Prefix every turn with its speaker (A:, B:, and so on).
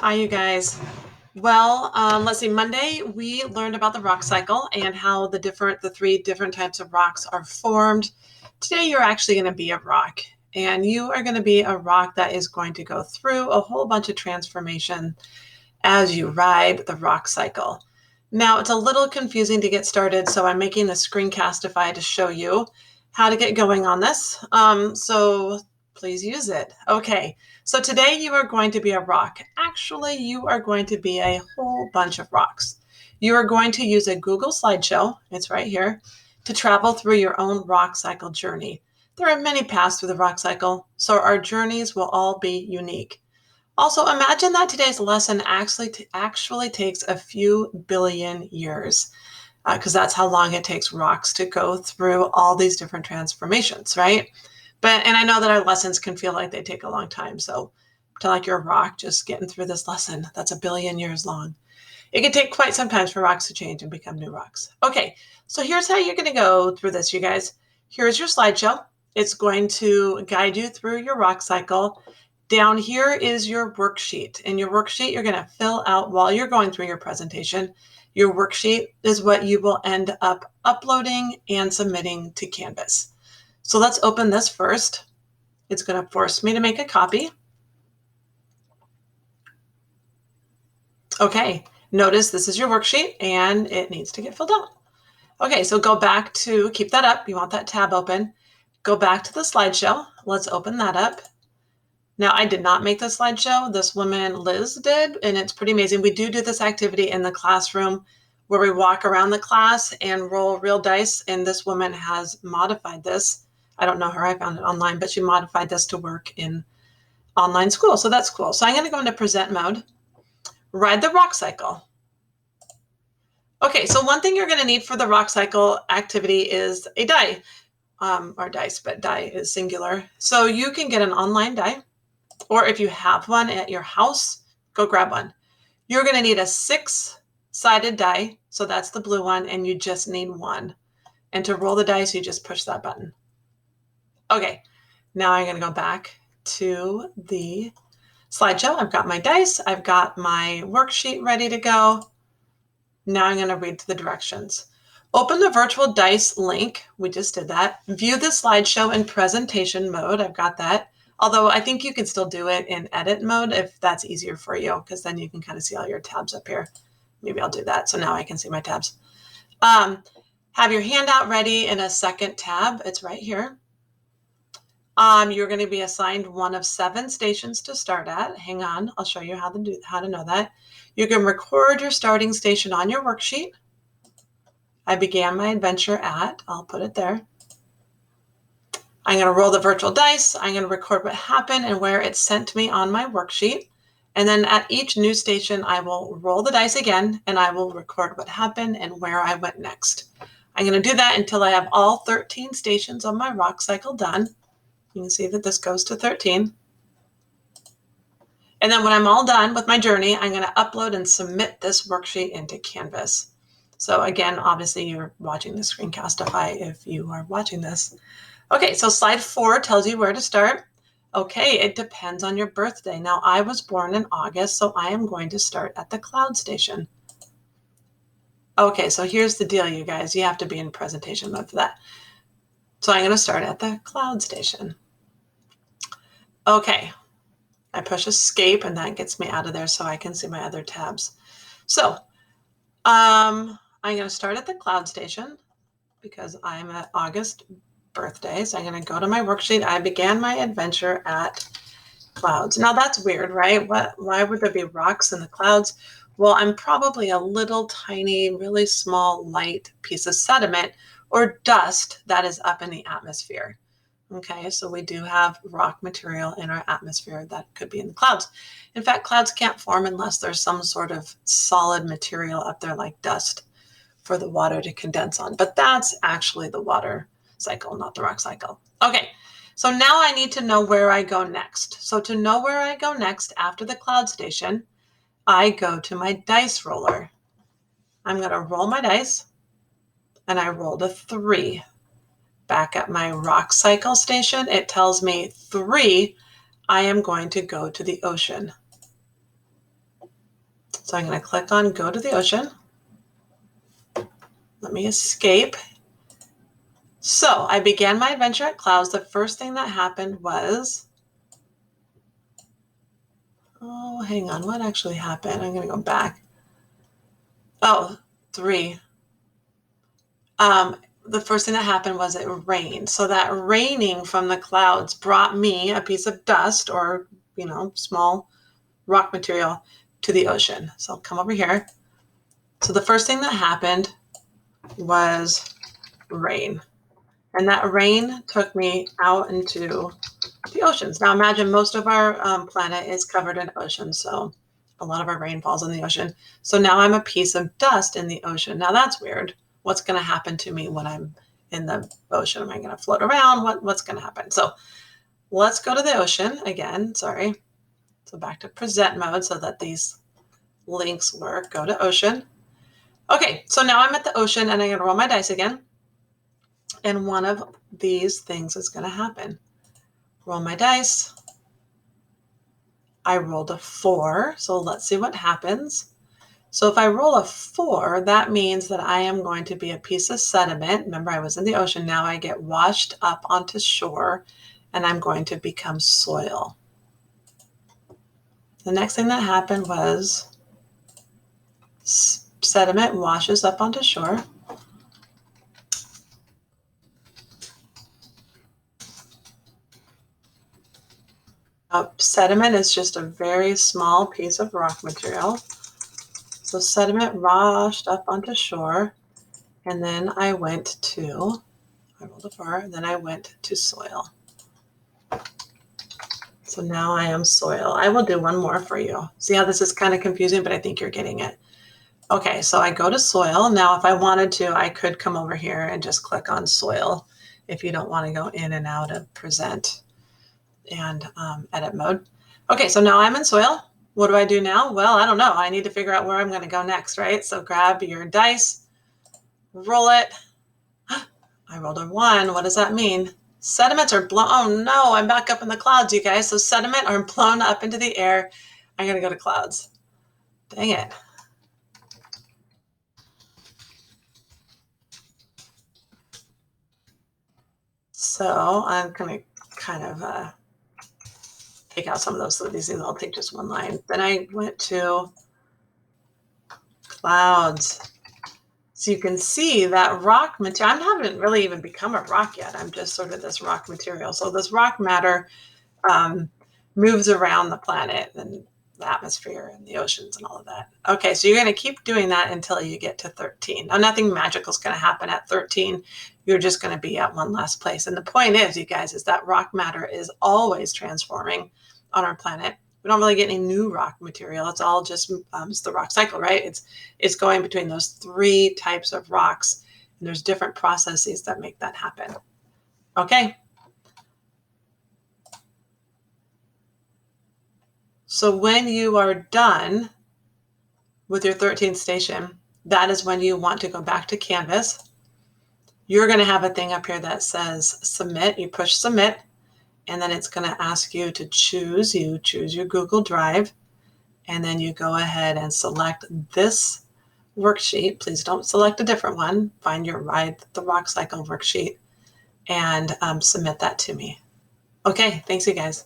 A: Hi, you guys. Well, let's see. Monday we learned about the rock cycle and how the three different types of rocks are formed. Today you're actually going to be a rock, and you are going to be a rock that is going to go through a whole bunch of transformation as you ride the rock cycle. Now it's a little confusing to get started, so I'm making a screencastify to show you how to get going on this. So please use it. Okay, so today you are going to be a rock. Actually, you are going to be a whole bunch of rocks. You are going to use a Google slideshow, it's right here, to travel through your own rock cycle journey. There are many paths through the rock cycle, so our journeys will all be unique. Also, imagine that today's lesson actually takes a few billion years, because that's how long it takes rocks to go through all these different transformations, right? And I know that our lessons can feel like they take a long time. So pretend like you're a rock just getting through this lesson that's a billion years long. It can take quite some time for rocks to change and become new rocks. Okay, so here's how you're going to go through this, you guys. Here's your slideshow. It's going to guide you through your rock cycle. Down here is your worksheet. And your worksheet you're going to fill out while you're going through your presentation. Your worksheet is what you will end up uploading and submitting to Canvas. So let's open this first. It's going to force me to make a copy. Okay, notice this is your worksheet and it needs to get filled out. Okay, so go back to, keep that up. You want that tab open. Go back to the slideshow. Let's open that up. Now, I did not make the slideshow. This woman, Liz, did, and it's pretty amazing. We do this activity in the classroom where we walk around the class and roll real dice, and this woman has modified this. I don't know her. I found it online, but she modified this to work in online school, so that's cool. So I'm going to go into present mode. Ride the rock cycle. Okay, so one thing you're going to need for the rock cycle activity is a die, or dice, but die is singular. So you can get an online die, or if you have one at your house, go grab one. You're going to need a 6-sided die, so that's the blue one, and you just need one. And to roll the dice, you just push that button. Okay, now I'm going to go back to the slideshow. I've got my dice. I've got my worksheet ready to go. Now I'm going to read the directions. Open the virtual dice link. We just did that. View the slideshow in presentation mode. I've got that. Although I think you can still do it in edit mode if that's easier for you, because then you can kind of see all your tabs up here. Maybe I'll do that. So now I can see my tabs. Have your handout ready in a second tab. It's right here. You're going to be assigned one of 7 stations to start at. Hang on, I'll show you how to know that. You can record your starting station on your worksheet. I began my adventure at, I'll put it there. I'm going to roll the virtual dice. I'm going to record what happened and where it sent me on my worksheet. And then at each new station, I will roll the dice again and I will record what happened and where I went next. I'm going to do that until I have all 13 stations on my rock cycle done. You can see that this goes to 13. And then when I'm all done with my journey, I'm going to upload and submit this worksheet into Canvas. So again, obviously you're watching the screencastify if you are watching this. Okay, so slide 4 tells you where to start. Okay, it depends on your birthday. Now, I was born in August, so I am going to start at the cloud station. Okay, so here's the deal, you guys. You have to be in presentation mode for that. So I'm going to start at the cloud station. Okay, I push escape and that gets me out of there so I can see my other tabs. So I'm going to start at the cloud station because I'm at August birthday. So I'm going to go to my worksheet. I began my adventure at clouds. Now that's weird, right? Why would there be rocks in the clouds? Well, I'm probably a little tiny, really small, light piece of sediment or dust that is up in the atmosphere. Okay, so we do have rock material in our atmosphere that could be in the clouds. In fact, clouds can't form unless there's some sort of solid material up there like dust for the water to condense on. But that's actually the water cycle, not the rock cycle. Okay, so now I need to know where I go next. So to know where I go next after the cloud station, I go to my dice roller. I'm going to roll my dice, and I rolled a 3. Back at my rock cycle station, it tells me 3, I am going to go to the ocean. So I'm going to click on Go to the Ocean. Let me escape. So I began my adventure at clouds. The first thing that happened was, oh, hang on, what actually happened? I'm going to go back. Oh, 3. The first thing that happened was it rained. So that raining from the clouds brought me a piece of dust or, small rock material to the ocean. So I'll come over here. So the first thing that happened was rain. And that rain took me out into the oceans. Now imagine most of our planet is covered in oceans. So a lot of our rain falls in the ocean. So now I'm a piece of dust in the ocean. Now that's weird. What's going to happen to me when I'm in the ocean? Am I going to float around? What's going to happen? So let's go to the ocean again. Sorry. So back to present mode so that these links work. Go to ocean. Okay, so now I'm at the ocean and I'm going to roll my dice again. And one of these things is going to happen. Roll my dice. I rolled a 4. So let's see what happens. So if I roll a 4, that means that I am going to be a piece of sediment. Remember, I was in the ocean. Now I get washed up onto shore and I'm going to become soil. The next thing that happened was sediment washes up onto shore. Sediment is just a very small piece of rock material. So sediment washed up onto shore, and then I rolled a 4, and then I went to soil. So now I am soil. I will do one more for you. See how this is kind of confusing, but I think you're getting it. Okay, so I go to soil. Now, if I wanted to, I could come over here and just click on soil if you don't want to go in and out of present and edit mode. Okay, so now I'm in soil. What do I do now? Well, I don't know. I need to figure out where I'm going to go next, right? So grab your dice, roll it. I rolled a 1. What does that mean? Sediments are blown. Oh no, I'm back up in the clouds, you guys. So sediment are blown up into the air. I'm going to go to clouds. Dang it. So I'm going to kind of take out some of those. So these things, I'll take just one line. Then I went to clouds. So you can see that rock material. I haven't really even become a rock yet. I'm just sort of this rock material. So this rock matter moves around the planet and the atmosphere and the oceans and all of that. Okay, so you're going to keep doing that until you get to 13. Now, nothing magical is going to happen at 13. You're just going to be at one last place. And the point is, you guys, is that rock matter is always transforming on our planet. We don't really get any new rock material. It's all just it's the rock cycle, right? It's going between those 3 types of rocks, and there's different processes that make that happen. Okay. So when you are done with your 13th station, that is when you want to go back to Canvas. You're going to have a thing up here that says submit. You push submit, and then it's going to ask you to choose. You choose your Google Drive, and then you go ahead and select this worksheet. Please don't select a different one. Find the rock cycle worksheet and submit that to me. Okay, thanks you guys.